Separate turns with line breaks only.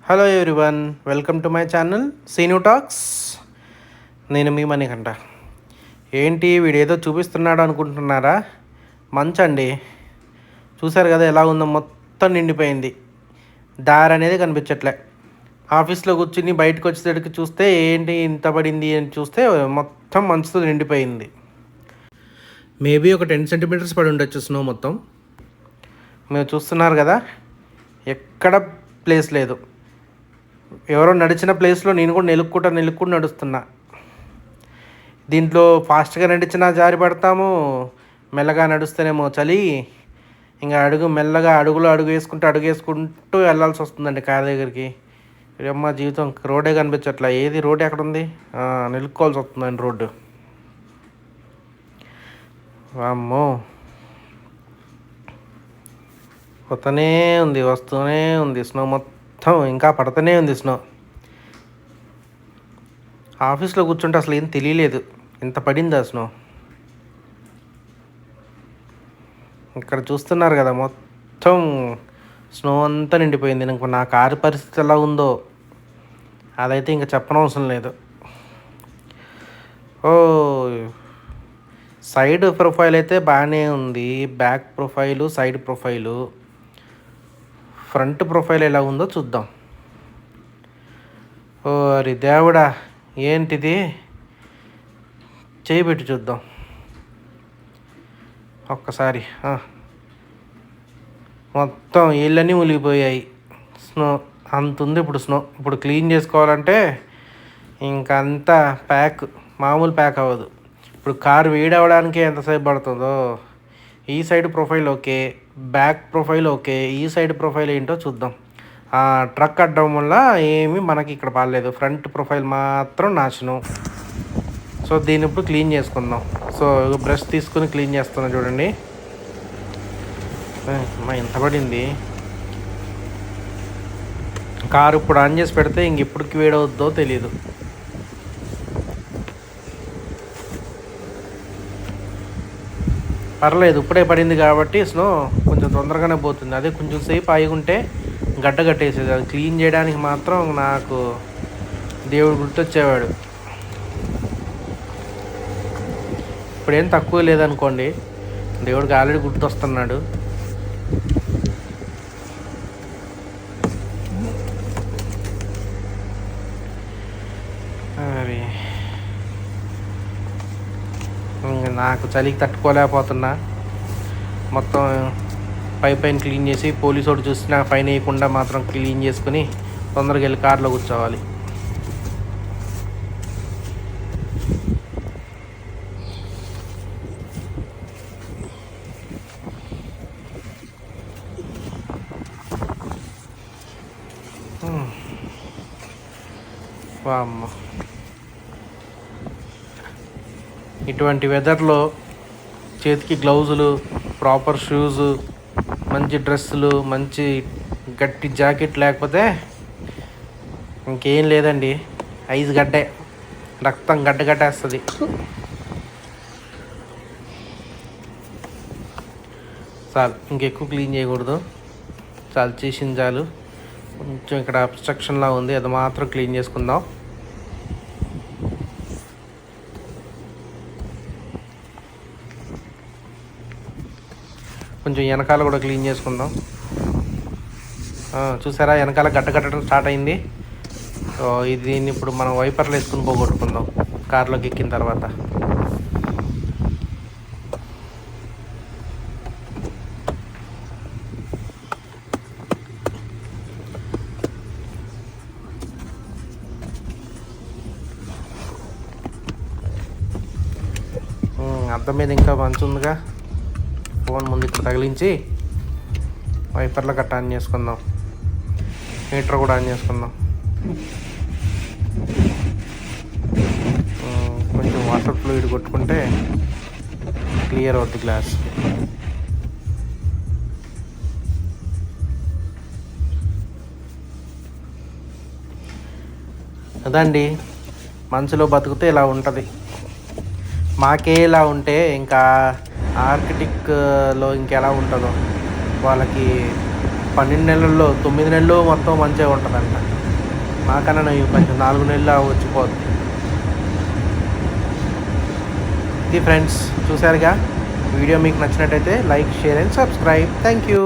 Hello everyone, welcome to my channel Seenu talks. నేను మీ మణికంఠ. ఏంటి వీడేదో చూపిస్తున్నాడు అనుకుంటున్నారా? మంచండి, చూసారు కదా ఎలా ఉందో, మొత్తం నిండిపోయింది. దారి అనేది కనిపించట్లే. ఆఫీస్లో కూర్చుని బయటకు వచ్చేసరికి చూస్తే ఏంటి ఇంత పడింది అని చూస్తే మొత్తం మంచుతో నిండిపోయింది. మేబీ ఒక 10 సెంటీమీటర్స్ పడి ఉండొచ్చు స్నో మొత్తం. మీరు చూస్తున్నారు కదా, ఎక్కడ ప్లేస్ లేదు. ఎవరో నడిచిన ప్లేస్లో నేను కూడా నిలుక్కుంటూ నడుస్తున్నా. దీంట్లో ఫాస్ట్గా నడిచినా జారి పడతాము, మెల్లగా నడుస్తేనేమో చలి. ఇంకా మెల్లగా అడుగు వేసుకుంటూ వెళ్ళాల్సి వస్తుందండి కార్ దగ్గరికి. అమ్మ జీవితం, రోడ్డే కనిపించట్లా. ఏది రోడ్ ఎక్కడ ఉంది? నిలుక్కోవాల్సి వస్తుందండి రోడ్డు. అమ్మో, వస్తూనే ఉంది స్నో మొత్తం. ఇంకా పడుతూనే ఉంది స్నో. ఆఫీస్లో కూర్చుంటే అసలు ఏం తెలియలేదు, ఇంత పడింది ఆ స్నో. ఇక్కడ చూస్తున్నారు కదా, మొత్తం స్నో అంతా నిండిపోయింది. నాకు నా కారు పరిస్థితి ఎలా ఉందో అదైతే ఇంకా చెప్పనవసరం లేదు. ఓ, సైడ్ ప్రొఫైల్ అయితే బాగానే ఉంది. Back profile, side profile, front profile ఎలా ఉందో చూద్దాం. ఓ అరి దేవుడా, ఏంటిది? చేయి పెట్టి చూద్దాం ఒక్కసారి. మొత్తం ఇళ్ళన్నీ మునిగిపోయాయి. స్నో అంతుంది ఇప్పుడు. స్నో ఇప్పుడు క్లీన్ చేసుకోవాలంటే ఇంకంతా మామూలు ప్యాక్ అవ్వదు. ఇప్పుడు కారు వేడవడానికి ఎంతసేపు పడుతుందో. ఈ side profile okay, back profile okay, ఈ సైడ్ ప్రొఫైల్ ఏంటో చూద్దాం. ట్రక్ అడ్డం వల్ల ఏమీ మనకి ఇక్కడ బాగాలేదు. ఫ్రంట్ ప్రొఫైల్ మాత్రం నాశనం. సో దీన్ని ఇప్పుడు క్లీన్ చేసుకుందాం. సో బ్రష్ తీసుకుని క్లీన్ చేస్తున్నా చూడండి. ఎంత పడింది. కారు ఇప్పుడు ఆన్ చేసి పెడితే ఇంక ఎప్పటికి వేడవుద్దో తెలియదు. పర్లేదు, ఇప్పుడే పడింది కాబట్టి స్నో కొంచెం తొందరగానే పోతుంది. అదే కొంచెం సేపు ఆగుంటే గడ్డ కట్టేసేది. అది క్లీన్ చేయడానికి మాత్రం నాకు దేవుడు గుర్తొచ్చేవాడు. ఇప్పుడేం తక్కువ లేదనుకోండి, దేవుడికి ఆల్రెడీ గుర్తొస్తున్నాడు. మరి నాకు చలికి తట్టుకోలేకపోతున్నా. మొత్తం పైన క్లీన్ చేసి, పోలీసు వాడు చూసినా ఫైన్ వేయకుండా మాత్రం క్లీన్ చేసుకుని తొందరగా వెళ్ళి కార్లో కూర్చోవాలి. వామ్మో, ఇటువంటి వెదర్లో చేతికి గ్లౌజులు, ప్రాపర్ షూజు, మంచి డ్రెస్సులు, మంచి గట్టి జాకెట్ లేకపోతే ఇంకేం లేదండి. ఐస్ గడ్డే, రక్తం గడ్డగట్టేస్తుంది. చాలు, ఇంకెక్కువ క్లీన్ చేయకూడదు. చాలు, చేసింది చాలు. కొంచెం ఇక్కడ అబ్స్ట్రక్షన్లా ఉంది, అది మాత్రం క్లీన్ చేసుకుందాం. కొంచెం వెనకాల కూడా క్లీన్ చేసుకుందాం. చూసారా, వెనకాల గడ్డగట్టడం స్టార్ట్ అయింది. సో దీన్ని ఇప్పుడు మనం వైపర్లు వేసుకుని పోగొట్టుకుందాం కార్లోకి ఎక్కిన తర్వాత. అద్దం మీద ఇంకా మంచు ఉందిగా, ఫోన్ ముందు ఇక్కడ తగిలించి వైపర్లో గట్ట ఆన్ చేసుకుందాం. హీటర్ కూడా ఆన్ చేసుకుందాం. కొంచెం వాటర్ ఫ్లూయిడ్ కొట్టుకుంటే క్లియర్ అవుద్ది గ్లాస్. అదండి, మంచులో బతుకుతే ఇలా ఉంటుంది. మాకే ఇలా ఉంటే ఇంకా ఆర్కిటిక్లో ఇంకెలా ఉంటుందో. వాళ్ళకి 12 నెలల్లో 9 నెలలు మొత్తం మంచిగా ఉంటుందంట. మాకన్నా నువ్వు కొంచెం 4 నెలలు వచ్చిపోద్ది. ఇది ఫ్రెండ్స్, చూసారుగా. వీడియో మీకు నచ్చినట్టయితే like, share and subscribe. Thank you.